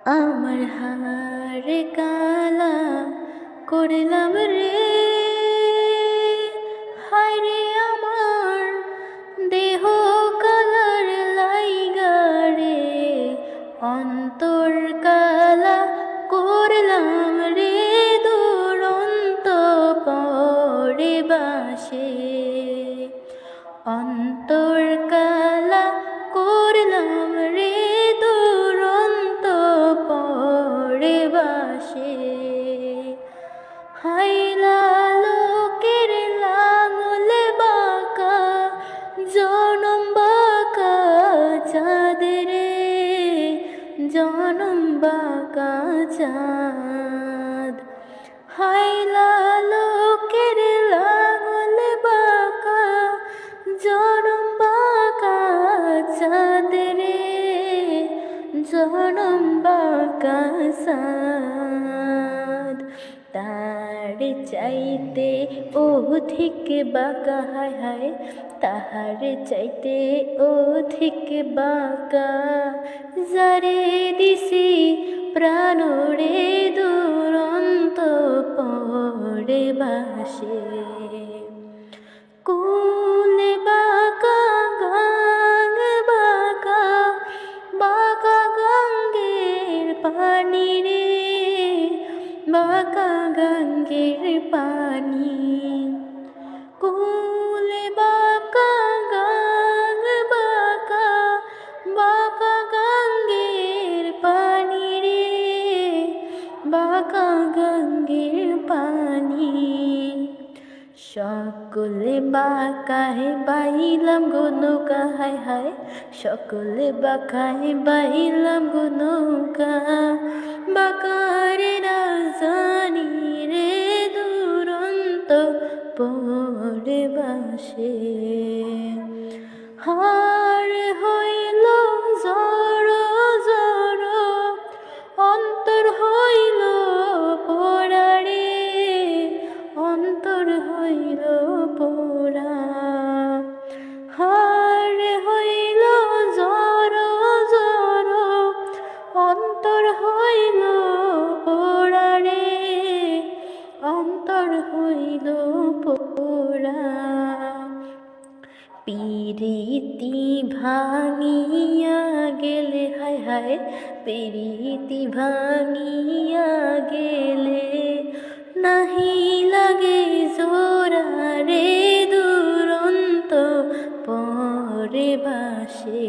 আমার হারে কালা করলাম রে, হায় রে আমার দেহ কালার লাইগা রে, অন্তর কালা করলাম রে, দুরন্ত পড়ে বাসে, অন্তর কালা করলাম রে, দুরন্ত পড়ে বাসে। হাইলা লোকের লাঙল বাঁকা, জনম বাঁকা চাঁদ রে, জনম বাঁকা চাঁদ। হাইলা লোকের লাঙল বাঁকা, জনম বাঁকা চাঁদ রে, জনম বাঁকা চাঁদ। তার চাইতে অধিক বাঁকা, হায় হায় তাহার চাইতে অধিক বাঁকা, যারে দিছি প্রাণ রে, দুরন্ত পড়ে বাসে। কুল বাঁকা গাং বাঁকা, বাঁকা গঙ্গের পানি রে, বাঁকা গঙ্গের পানি। কুল বাঁকা গাং বাঁকা, বাঁকা গঙ্গের পানি রে, বাঁকা গঙ্গের পানি। সকলে বাঁকায় বাইলাম গো নৌকা, হায় হায় সকলে বাঁকায় বাইলাম গো নৌকা, বাঁকার রাজধানী রে, দুরন্ত পড়ে বাসে। হার হইল জড়ো জড়ো, অন্তর হইল পোড়া রে, অন্তর হইল পোড়া। হার হইল জড়ো জড়ো, অন্তর হইল পোড়া রে, অন্তর হইল পোড়া। পিরিতি ভাঙিয়া গেলে, হায় হায় পিরিতি ভাঙিয়া গেলে, নাহি লাগে জোড়া রে, দুরন্ত পড়ে বাসে।